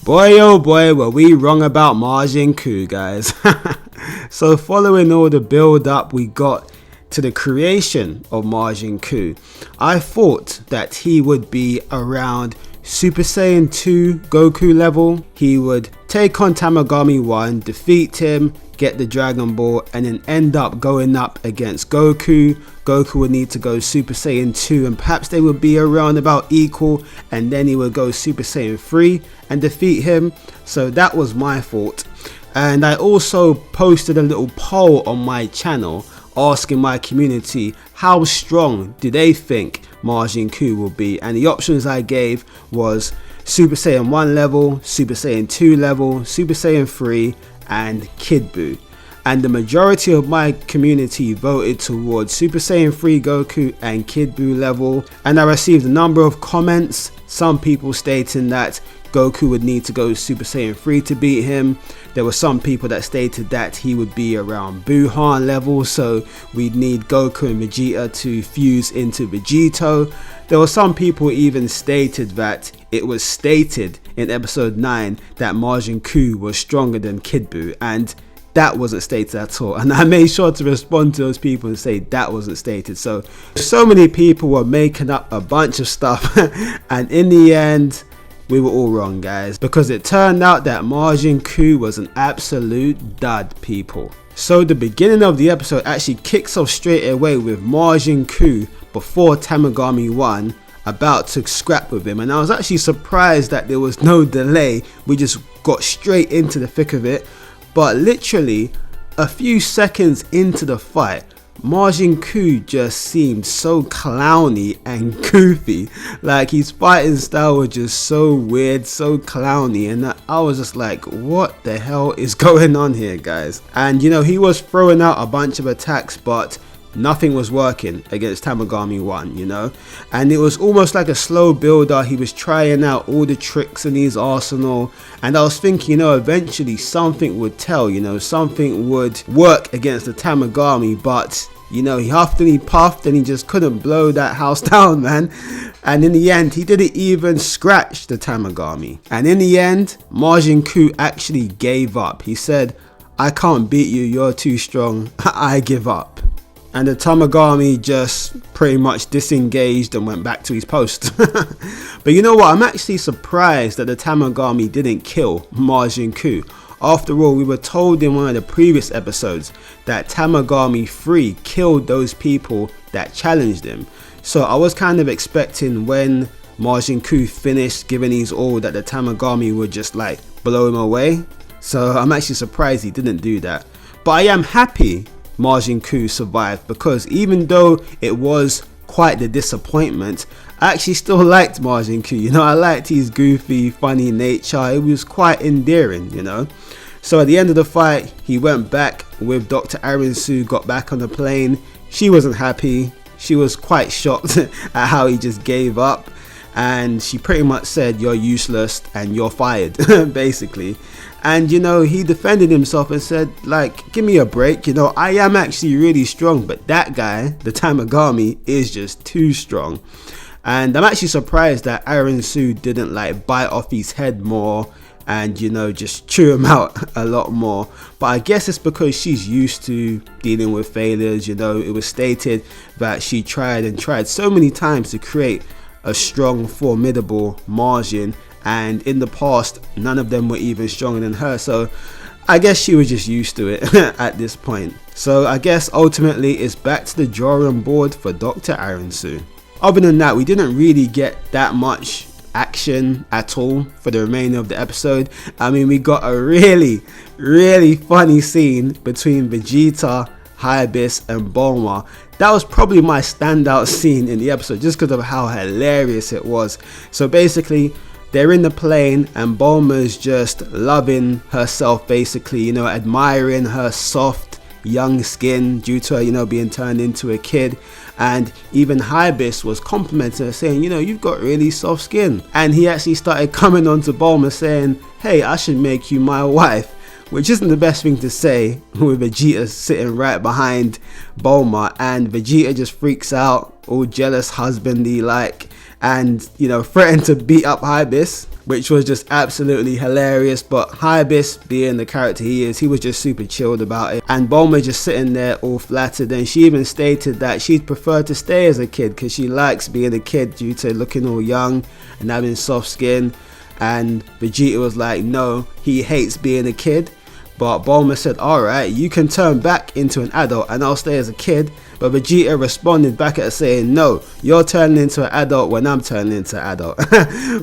Boy oh boy were we wrong about Majin Ku, guys. So following all the build up we got to the creation of Majin Ku, I thought that he would be around Super Saiyan 2 Goku level. He would take on Tamagami 1, defeat him, get the Dragon Ball, and then end up going up against Goku. Goku would need to go Super Saiyan 2 and perhaps they would be around about equal, and then he would go Super Saiyan 3 and defeat him. So that was my thought. And I also posted a little poll on my channel asking my community how strong do they think Majin Ku will be, and the options I gave was Super Saiyan 1 level, Super Saiyan 2 level, Super Saiyan 3 and Kid Buu. And the majority of my community voted towards Super Saiyan 3 Goku and Kid Buu level, and I received a number of comments, some people stating that Goku would need to go Super Saiyan 3 to beat him. There were some people that stated that he would be around Buhan level, so we'd need Goku and Vegeta to fuse into Vegito. There were some people even stated that it was stated in episode 9 that Majin Ku was stronger than Kid Buu, and that wasn't stated at all. And I made sure to respond to those people and say that wasn't stated. So many people were making up a bunch of stuff and in the end we were all wrong, guys, because it turned out that Majin Ku was an absolute dud, people. So the beginning of the episode actually kicks off straight away with Majin Ku before Tamagami 1 about to scrap with him, and I was actually surprised that there was no delay. We just got straight into the thick of it. But literally a few seconds into the fight, Majin Ku just seemed so clowny and goofy. Like his fighting style was just so weird, so clowny, and I was just like, what the hell is going on here, guys? And you know, he was throwing out a bunch of attacks, but nothing was working against Tamagami 1, you know, and it was almost like a slow builder. He was trying out all the tricks in his arsenal, and I was thinking, you know, eventually something would tell, you know, something would work against the Tamagami, but you know, he huffed and he puffed and he just couldn't blow that house down, man. And in the end, he didn't even scratch the Tamagami. And in the end, Majin Ku actually gave up. He said, I can't beat you, you're too strong, I give up. And the Tamagami just pretty much disengaged and went back to his post. But you know what, I'm actually surprised that the Tamagami didn't kill Majin Ku. After all, we were told in one of the previous episodes that Tamagami 3 killed those people that challenged him. So I was kind of expecting when Majin Ku finished giving his all that the Tamagami would just like blow him away. So I'm actually surprised he didn't do that. But I am happy Majin Ku survived, because even though it was quite the disappointment, I actually still liked Majin Ku. You know, I liked his goofy, funny nature. It was quite endearing, you know. So at the end of the fight, he went back with Dr. Arinsu, got back on the plane. She wasn't happy. She was quite shocked at how he just gave up. And she pretty much said, you're useless and you're fired, basically. And you know, he defended himself and said, like, give me a break, you know, I am actually really strong, but that guy, the Tamagami, is just too strong. And I'm actually surprised that Arinsu didn't like bite off his head more and, you know, just chew him out a lot more. But I guess it's because she's used to dealing with failures. You know, it was stated that she tried and tried so many times to create a strong, formidable Majin, and in the past none of them were even stronger than her. So I guess she was just used to it at this point. So I guess ultimately it's back to the drawing board for Dr. Arinsu. Other than that, we didn't really get that much action at all for the remainder of the episode. I mean, we got a really funny scene between Vegeta, Hyabis and Bulma. That was probably my standout scene in the episode just because of how hilarious it was. So basically, they're in the plane and Bulma's just loving herself, basically, you know, admiring her soft young skin due to her, you know, being turned into a kid. And even Hyabis was complimenting her, saying, you know, you've got really soft skin. And he actually started coming on to Bulma saying, hey, I should make you my wife, which isn't the best thing to say with Vegeta sitting right behind Bulma. And Vegeta just freaks out, all jealous, husbandy like, and, you know, threatened to beat up Hyabis. which was just absolutely hilarious. But Hibis, being the character he is, he was just super chilled about it, and Bulma just sitting there all flattered, and she even stated that she'd prefer to stay as a kid because she likes being a kid due to looking all young and having soft skin. And Vegeta was like, no, he hates being a kid. But Bulma said, alright, you can turn back into an adult and I'll stay as a kid. But Vegeta responded back at saying, no, you're turning into an adult when I'm turning into an adult.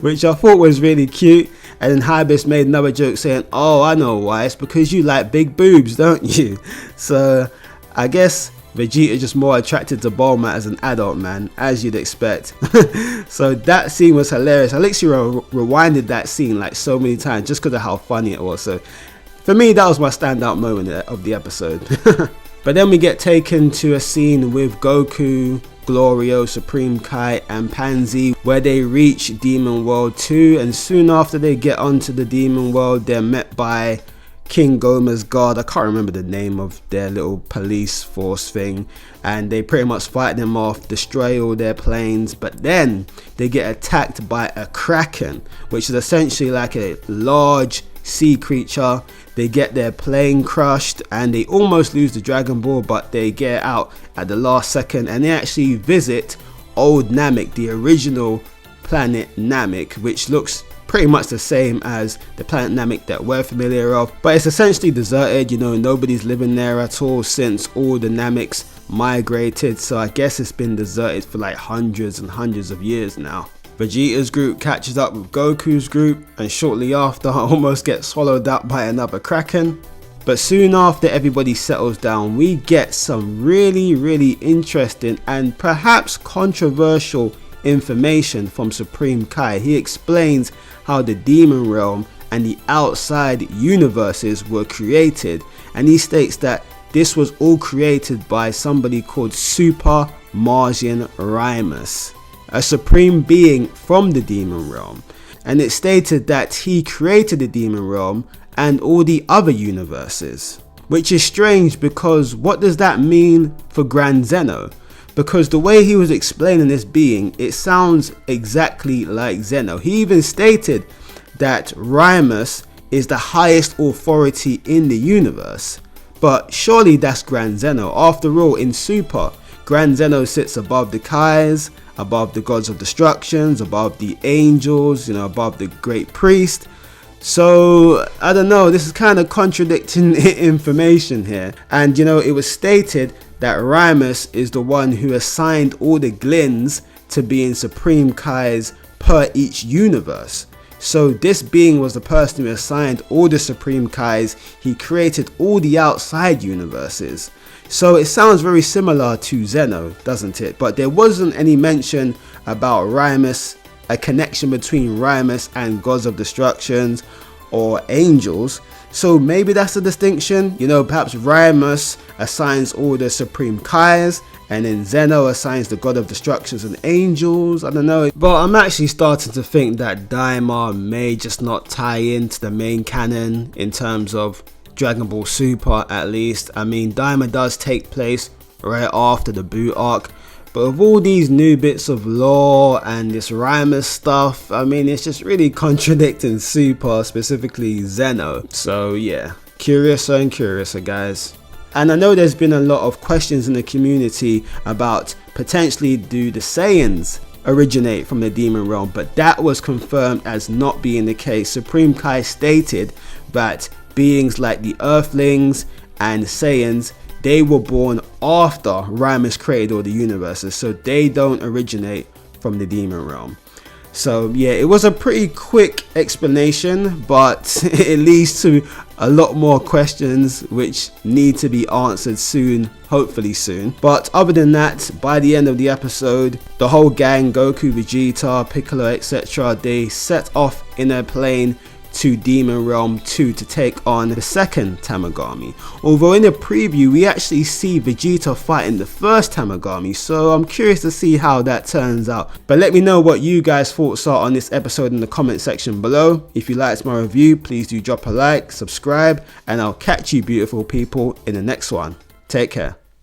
Which I thought was really cute. And then Hibis made another joke saying, oh, I know why, it's because you like big boobs, don't you? So I guess Vegeta just more attracted to Bulma as an adult, man, as you'd expect. So that scene was hilarious. I literally rewinded that scene like so many times just because of how funny it was. So for me, that was my standout moment of the episode. But then we get taken to a scene with Goku, Glorio, Supreme Kai and Pansy, where they reach Demon World 2, and soon after they get onto the Demon World, they're met by King Goma's guard. I can't remember the name of their little police force thing, and they pretty much fight them off, destroy all their planes. But then they get attacked by a Kraken, which is essentially like a large sea creature. They get their plane crushed and they almost lose the Dragon Ball, but they get out at the last second, and they actually visit old Namek, the original planet Namek, which looks pretty much the same as the planet Namek that we're familiar of, but it's essentially deserted. You know, nobody's living there at all since all the Nameks migrated, so I guess it's been deserted for like hundreds and hundreds of years now. Vegeta's group catches up with Goku's group, and shortly after almost gets swallowed up by another Kraken. But soon after everybody settles down, we get some really interesting and perhaps controversial information from Supreme Kai. He explains how the Demon Realm and the outside universes were created, and he states that this was all created by somebody called Super Majin Rimus, a supreme being from the Demon Realm. And it stated that he created the Demon Realm and all the other universes, which is strange because what does that mean for Grand Zeno? Because the way he was explaining this being, it sounds exactly like Zeno. He even stated that Rimus is the highest authority in the universe, but surely that's Grand Zeno. After all, in Super, Grand Zeno sits above the Kais, above the gods of destructions, above the angels, you know, above the great priest. So I don't know, this is kind of contradicting information here. And you know, it was stated that Rimus is the one who assigned all the Glins to being Supreme Kais per each universe. So this being was the person who assigned all the Supreme Kais. He created all the outside universes. So it sounds very similar to Zeno, doesn't it? But there wasn't any mention about Rimus, a connection between Rimus and gods of destructions or angels. So maybe that's the distinction. You know, perhaps Rimus assigns all the Supreme Kais, and then Zeno assigns the god of destructions and angels. I don't know. But I'm actually starting to think that Daima may just not tie into the main canon in terms of Dragon Ball Super, at least. I mean, Daima does take place right after the Buu arc, but with all these new bits of lore and this Rimus stuff, I mean, it's just really contradicting Super, specifically Zeno. So yeah, curiouser and curiouser, guys. And I know there's been a lot of questions in the community about potentially do the Saiyans originate from the Demon Realm, but that was confirmed as not being the case. Supreme Kai stated that beings like the Earthlings and Saiyans, they were born after Rimus created all the universes, so they don't originate from the Demon Realm. So yeah, it was a pretty quick explanation, but it leads to a lot more questions which need to be answered soon, hopefully soon. But other than that, by the end of the episode, the whole gang, Goku, Vegeta, Piccolo, etc., they set off in a plane to Demon Realm 2 to take on the second Tamagami. Although in the preview we actually see Vegeta fighting the first Tamagami, so I'm curious to see how that turns out. But let me know what you guys' thoughts are on this episode in the comment section below. If you liked my review, please do drop a like, subscribe, and I'll catch you beautiful people in the next one. Take care.